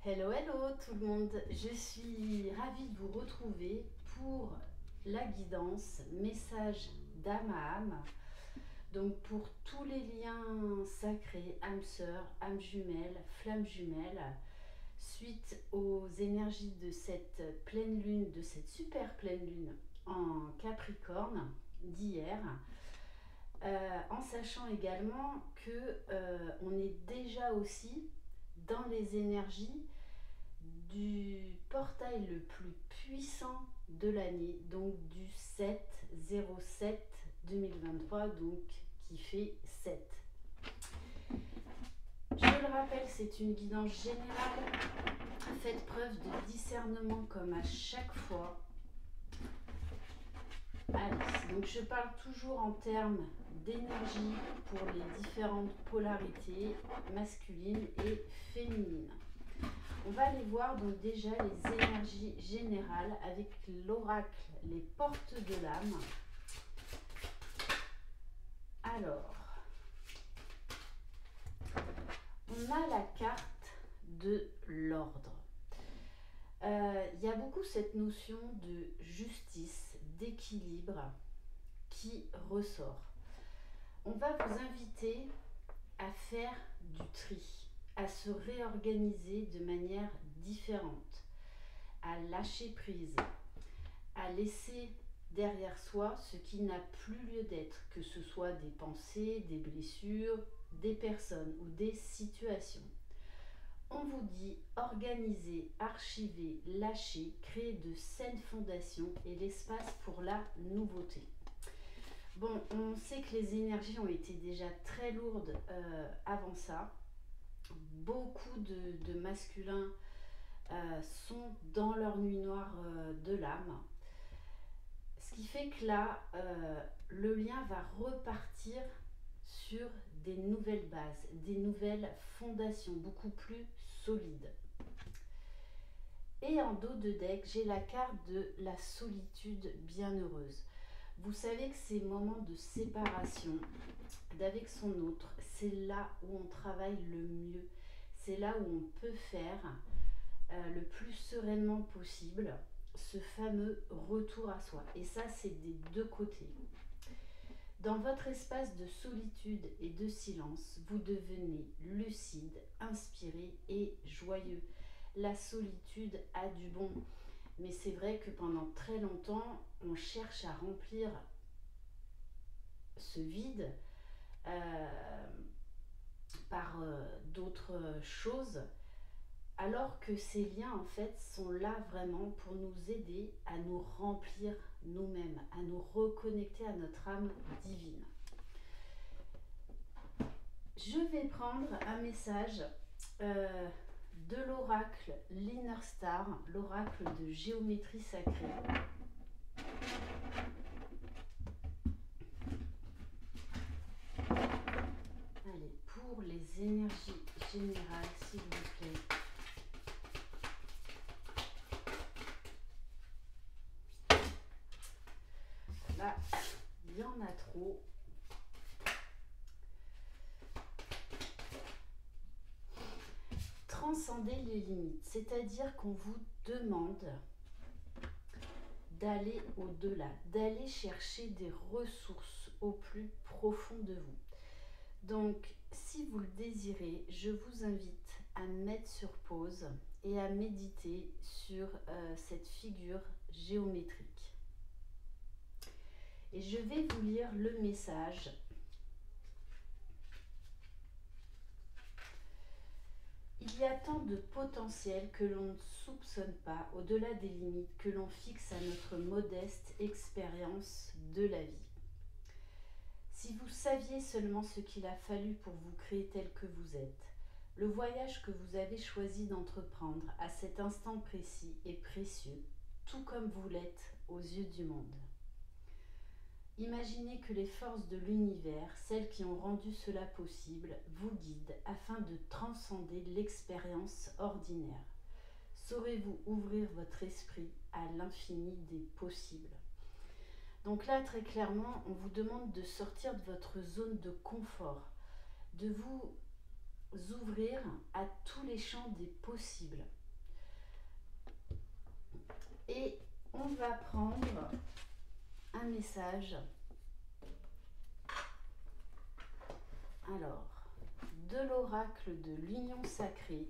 Hello, hello tout le monde, je suis ravie de vous retrouver pour la guidance message d'âme à âme. Donc pour tous les liens sacrés, âme sœur, âme jumelle, flamme jumelle, suite aux énergies de cette pleine lune, de cette super pleine lune en Capricorne d'hier, en sachant également que on est déjà aussi dans les énergies du portail le plus puissant de l'année, donc du 7/07/2023, donc qui fait 7. Je le rappelle, c'est une guidance générale. Faites preuve de discernement comme à chaque fois. Allez, donc je parle toujours en termes d'énergie pour les différentes polarités masculines et féminines. On va aller voir donc déjà les énergies générales avec l'oracle, les portes de l'âme. Alors, on a la carte de l'ordre. Il y a beaucoup cette notion de justice, d'équilibre qui ressort. On va vous inviter à faire du tri, à se réorganiser de manière différente, à lâcher prise, à laisser derrière soi ce qui n'a plus lieu d'être, que ce soit des pensées, des blessures, des personnes ou des situations. On vous dit organiser, archiver, lâcher, créer de saines fondations et l'espace pour la nouveauté. Bon, on sait que les énergies ont été déjà très lourdes avant ça. Beaucoup de masculins sont dans leur nuit noire de l'âme. Ce qui fait que là, le lien va repartir sur des nouvelles bases, des nouvelles fondations beaucoup plus solides. Et en dos de deck, j'ai la carte de la solitude bienheureuse. Vous savez que ces moments de séparation d'avec son autre, c'est là où on travaille le mieux. C'est là où on peut faire le plus sereinement possible ce fameux retour à soi. Et ça, c'est des deux côtés. Dans votre espace de solitude et de silence, vous devenez lucide, inspiré et joyeux. La solitude a du bon. Mais c'est vrai que pendant très longtemps, on cherche à remplir ce vide par d'autres choses, alors que ces liens en fait sont là vraiment pour nous aider à nous remplir nous-mêmes, à nous reconnecter à notre âme divine. Je vais prendre un message de l'oracle l'Inner Star, l'oracle de géométrie sacrée. Allez, pour les énergies générales, s'il vous plaît. Là, il y en a trop. Transcender les limites, c'est-à-dire qu'on vous demande d'aller au-delà, d'aller chercher des ressources au plus profond de vous. Donc, si vous le désirez, je vous invite à mettre sur pause et à méditer sur cette figure géométrique. Et je vais vous lire le message. Il y a tant de potentiel que l'on ne soupçonne pas, au-delà des limites que l'on fixe à notre modeste expérience de la vie. Si vous saviez seulement ce qu'il a fallu pour vous créer tel que vous êtes, le voyage que vous avez choisi d'entreprendre à cet instant précis est précieux, tout comme vous l'êtes aux yeux du monde. Imaginez que les forces de l'univers, celles qui ont rendu cela possible, vous guident afin de transcender l'expérience ordinaire. Saurez-vous ouvrir votre esprit à l'infini des possibles? Donc là, très clairement, on vous demande de sortir de votre zone de confort, de vous ouvrir à tous les champs des possibles. Et on va prendre un message. Alors, de l'oracle de l'union sacrée.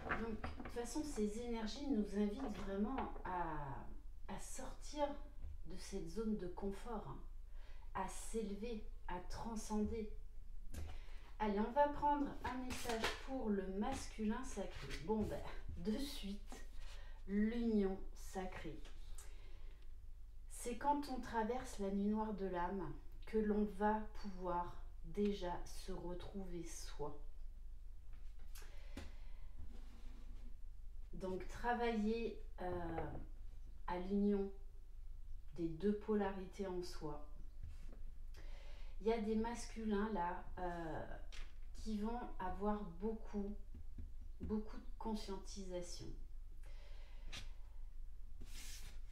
Donc, de toute façon, ces énergies nous invitent vraiment à sortir de cette zone de confort, hein, à s'élever, à transcender. Allez, on va prendre un message pour le masculin sacré. Bon, ben, de suite, l'union sacrée. C'est quand on traverse la nuit noire de l'âme que l'on va pouvoir déjà se retrouver soi. Donc, travailler à l'union des deux polarités en soi. Il y a des masculins là qui vont avoir beaucoup de conscientisation.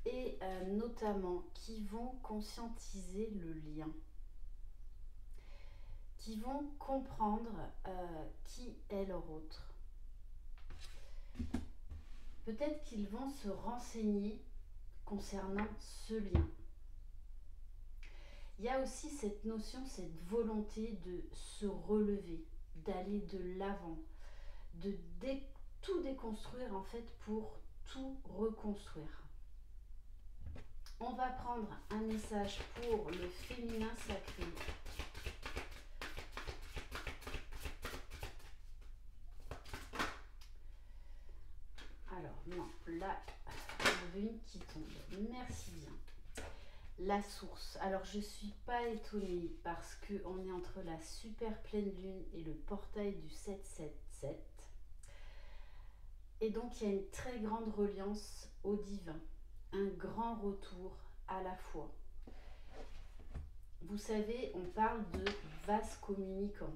Et notamment qui vont conscientiser le lien, qui vont comprendre qui est leur autre. Peut-être qu'ils vont se renseigner concernant ce lien. Il y a aussi cette notion, cette volonté de se relever, d'aller de l'avant, de tout déconstruire en fait pour tout reconstruire. On va prendre un message pour le féminin sacré. Alors non, là, j'en veux une qui tombe. Merci bien. La source. Alors je ne suis pas étonnée parce qu'on est entre la super pleine lune et le portail du 777. Et donc il y a une très grande reliance au divin. Un grand retour à la foi. Vous savez, on parle de vase communicant.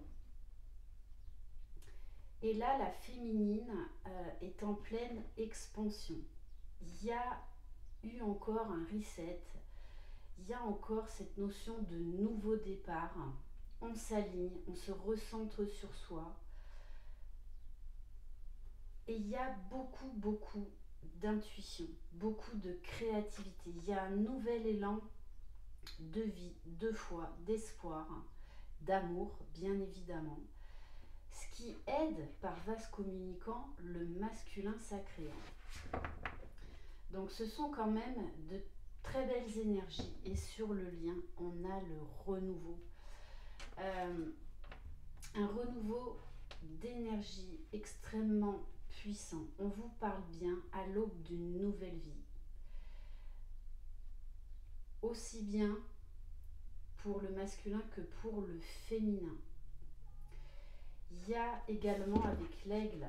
Et là, la féminine est en pleine expansion. Il y a eu encore un reset. Il y a encore cette notion de nouveau départ. On s'aligne, on se recentre sur soi. Et il y a beaucoup d'intuition, beaucoup de créativité. Il y a un nouvel élan de vie, de foi, d'espoir, d'amour, bien évidemment. Ce qui aide par vase communicant le masculin sacré. Donc ce sont quand même de très belles énergies. Et sur le lien, on a le renouveau. Un renouveau d'énergie extrêmement puissant. On vous parle bien à l'aube d'une nouvelle vie. Aussi bien pour le masculin que pour le féminin. Il y a également avec l'aigle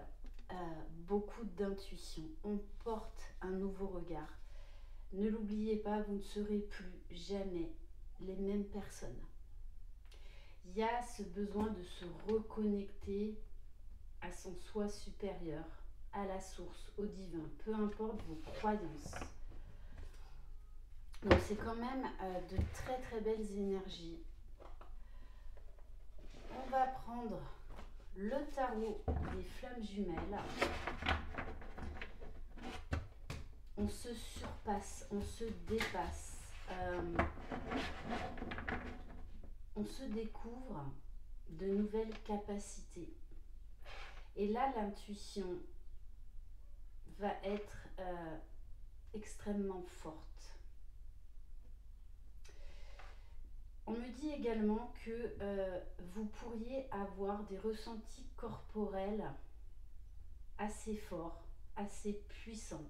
beaucoup d'intuition. On porte un nouveau regard. Ne l'oubliez pas, vous ne serez plus jamais les mêmes personnes. Il y a ce besoin de se reconnecter à son soi supérieur, à la source, au divin, peu importe vos croyances. Donc c'est quand même de très belles énergies. On va prendre le tarot des flammes jumelles. On se surpasse, on se dépasse, on se découvre de nouvelles capacités. Et là, l'intuition va être extrêmement forte. On me dit également que vous pourriez avoir des ressentis corporels assez forts, assez puissants.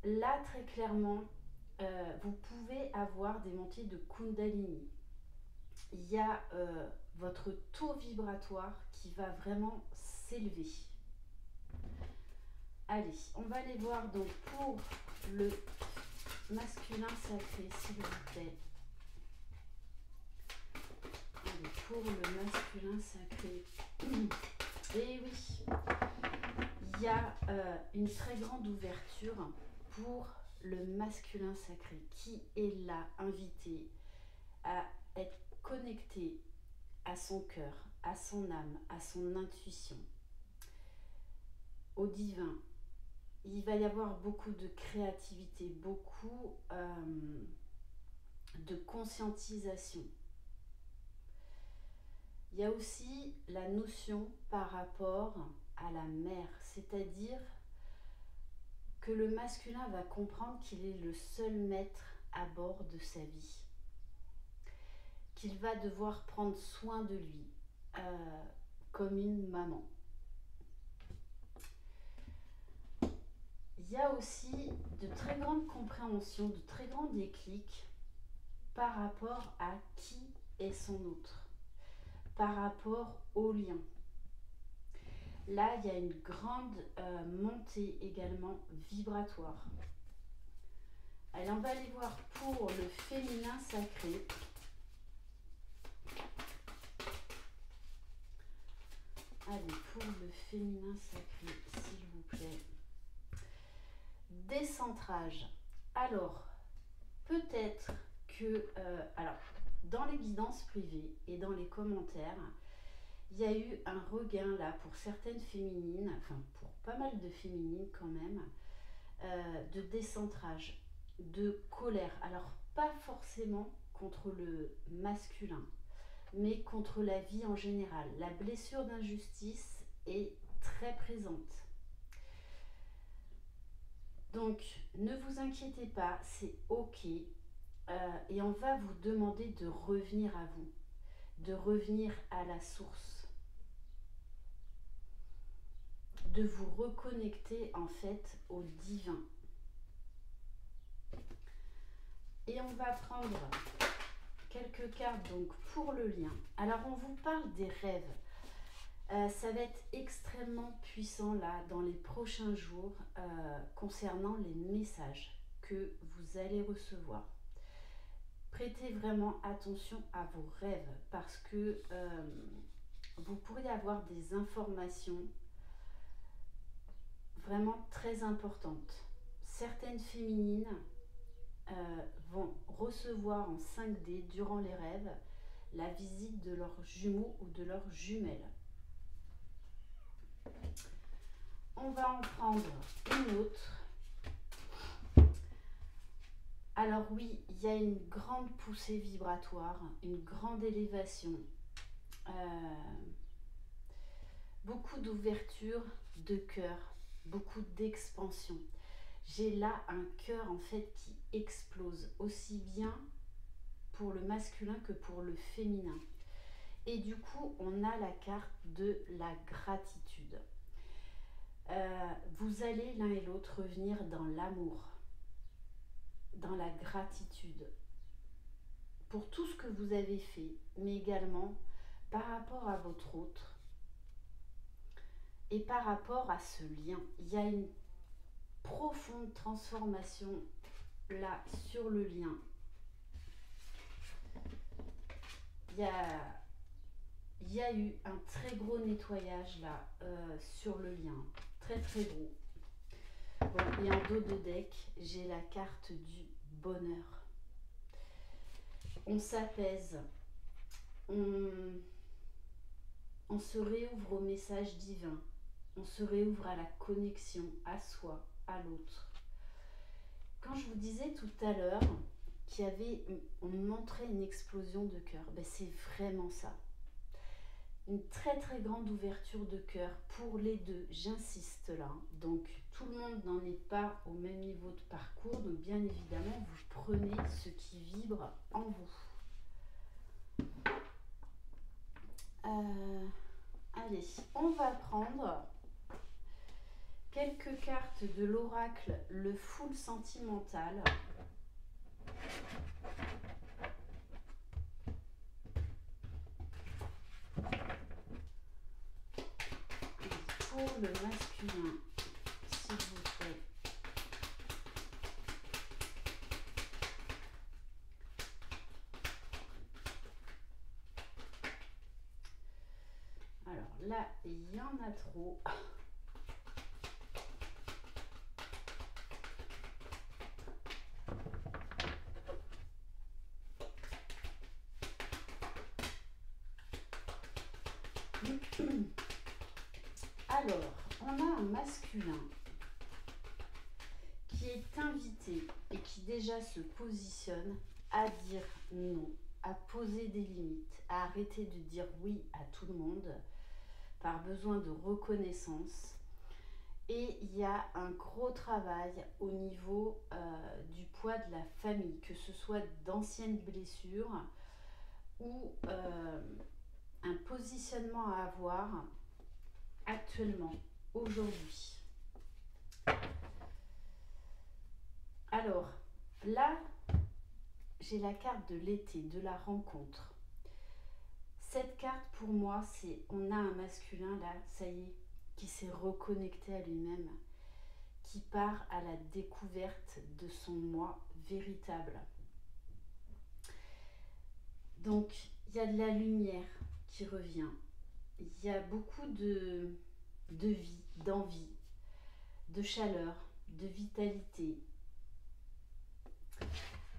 Là, très clairement, vous pouvez avoir des montées de Kundalini. Il y a votre taux vibratoire qui va vraiment s'élever. Allez, on va aller voir donc pour le masculin sacré, s'il vous plaît. Pour le masculin sacré. Et oui, il y a une très grande ouverture pour le masculin sacré qui est là, invité à être connecté à son cœur, à son âme, à son intuition, au divin. Il va y avoir beaucoup de créativité, beaucoup de conscientisation. Il y a aussi la notion par rapport à la mère, c'est-à-dire que le masculin va comprendre qu'il est le seul maître à bord de sa vie, qu'il va devoir prendre soin de lui comme une maman. Il y a aussi de très grandes compréhensions, de très grands déclics par rapport à qui est son autre, par rapport au lien. Là, il y a une grande montée également vibratoire. Allez, on va aller voir pour le féminin sacré. Allez, pour le féminin sacré, s'il vous plaît. Décentrage. Alors, peut-être que, dans les guidances privées et dans les commentaires, il y a eu un regain là pour certaines féminines, enfin pour pas mal de féminines quand même, de décentrage, de colère. Alors, pas forcément contre le masculin, mais contre la vie en général. La blessure d'injustice est très présente. Donc, ne vous inquiétez pas, c'est ok. Et on va vous demander de revenir à vous, de revenir à la source, de vous reconnecter en fait au divin. Et on va prendre quelques cartes donc pour le lien. Alors on vous parle des rêves. Ça va être extrêmement puissant là dans les prochains jours concernant les messages que vous allez recevoir. Prêtez vraiment attention à vos rêves parce que vous pourriez avoir des informations vraiment très importantes. Certaines féminines vont recevoir en 5D durant les rêves la visite de leurs jumeaux ou de leurs jumelles. On va en prendre une autre. Alors oui, il y a une grande poussée vibratoire, une grande élévation, beaucoup d'ouverture de cœur, beaucoup d'expansion. J'ai là un cœur en fait qui explose, aussi bien pour le masculin que pour le féminin. Et du coup, on a la carte de la gratitude. Vous allez l'un et l'autre revenir dans l'amour, dans la gratitude pour tout ce que vous avez fait, mais également par rapport à votre autre et par rapport à ce lien. Il y a une profonde transformation là sur le lien. Il y a eu un très gros nettoyage là sur le lien, très très gros. Bon, et en dos de deck, j'ai la carte du bonheur. On s'apaise, on se réouvre au message divin, on se réouvre à la connexion, à soi, à l'autre. Quand je vous disais tout à l'heure on montrait une explosion de cœur, ben c'est vraiment ça. Une très très grande ouverture de cœur pour les deux, j'insiste là. Donc tout le monde n'en est pas au même niveau de parcours, donc bien évidemment vous prenez ce qui vibre en vous. Allez, on va prendre quelques cartes de l'oracle, le Fool sentimental. Pour le masculin, s'il vous plaît. Alors là, il y en a trop. Alors, on a un masculin qui est invité et qui déjà se positionne à dire non, à poser des limites, à arrêter de dire oui à tout le monde par besoin de reconnaissance. Et il y a un gros travail au niveau du poids de la famille, que ce soit d'anciennes blessures ou un positionnement à avoir actuellement, aujourd'hui. Alors, là, j'ai la carte de l'été, de la rencontre. Cette carte, pour moi, c'est on a un masculin, là, ça y est, qui s'est reconnecté à lui-même, qui part à la découverte de son moi véritable. Donc, il y a de la lumière qui revient. Il y a beaucoup de vie, d'envie, de chaleur, de vitalité.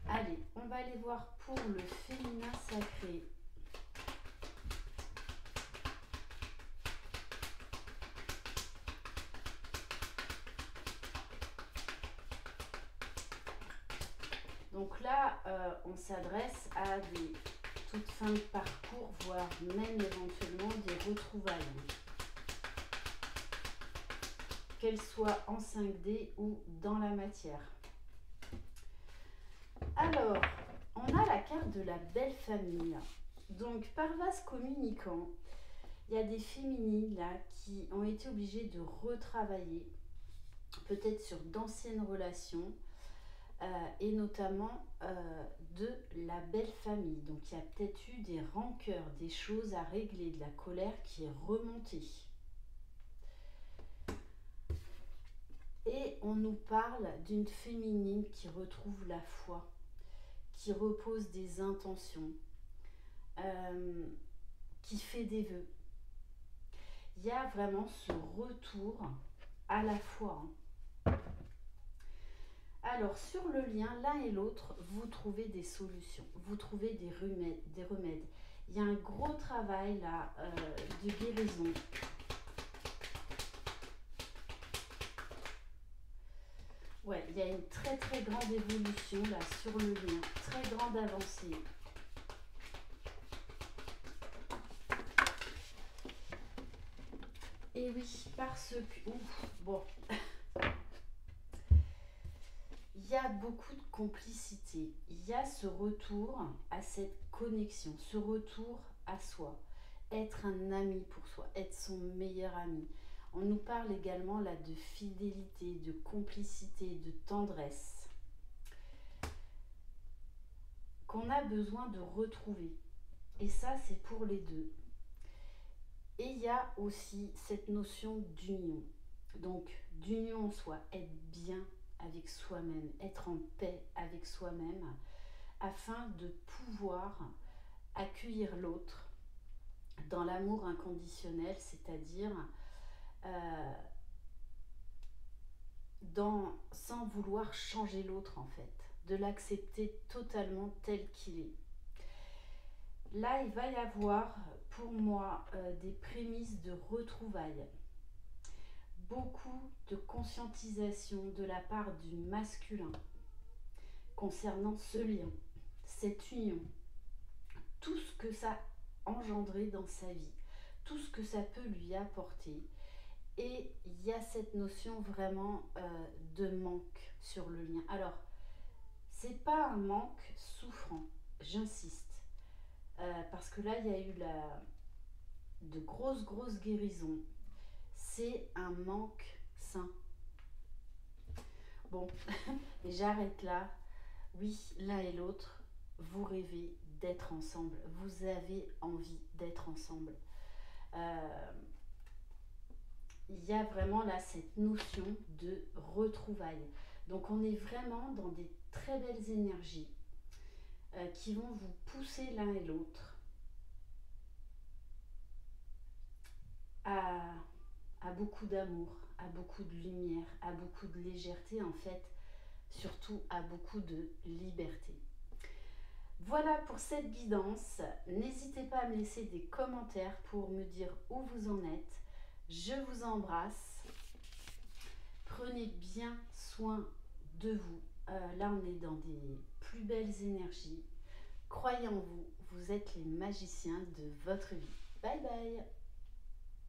Allez, on va aller voir pour le féminin sacré. Donc là, on s'adresse à des toutes fins de parcours, voire même éventuellement des retrouvailles. Qu'elles soient en 5D ou dans la matière. Alors, on a la carte de la belle famille. Donc, par vase communicant, il y a des féminines là qui ont été obligées de retravailler, peut-être sur d'anciennes relations, et notamment de la belle famille. Donc, il y a peut-être eu des rancœurs, des choses à régler, de la colère qui est remontée. Et on nous parle d'une féminine qui retrouve la foi, qui repose des intentions, qui fait des vœux. Il y a vraiment ce retour à la foi. Alors, sur le lien, l'un et l'autre, vous trouvez des solutions, vous trouvez des remèdes. Il y a un gros travail là de guérison. Ouais, il y a une très très grande évolution là sur le lien, très grande avancée. Et oui, parce que... Ouf, bon. Il y a beaucoup de complicité. Il y a ce retour à cette connexion, ce retour à soi. Être un ami pour soi, être son meilleur ami. On nous parle également là de fidélité, de complicité, de tendresse qu'on a besoin de retrouver. Et ça, c'est pour les deux. Et il y a aussi cette notion d'union. Donc, d'union en soi, être bien avec soi-même, être en paix avec soi-même, afin de pouvoir accueillir l'autre dans l'amour inconditionnel, c'est-à-dire sans vouloir changer l'autre en fait, de l'accepter totalement tel qu'il est. Là, il va y avoir pour moi des prémices de retrouvailles, beaucoup de conscientisation de la part du masculin concernant ce lien, cette union, tout ce que ça a engendré dans sa vie, tout ce que ça peut lui apporter. Et il y a cette notion vraiment de manque sur le lien. Alors, c'est pas un manque souffrant, j'insiste, parce que là, il y a eu de grosses guérisons. C'est un manque sain. Bon, et j'arrête là. Oui, l'un et l'autre, vous rêvez d'être ensemble. Vous avez envie d'être ensemble. Il y a vraiment là cette notion de retrouvailles. Donc on est vraiment dans des très belles énergies qui vont vous pousser l'un et l'autre à beaucoup d'amour, à beaucoup de lumière, à beaucoup de légèreté en fait, surtout à beaucoup de liberté. Voilà pour cette guidance. N'hésitez pas à me laisser des commentaires pour me dire où vous en êtes. Je vous embrasse. Prenez bien soin de vous. Là, on est dans des plus belles énergies. Croyez en vous, vous êtes les magiciens de votre vie. Bye bye.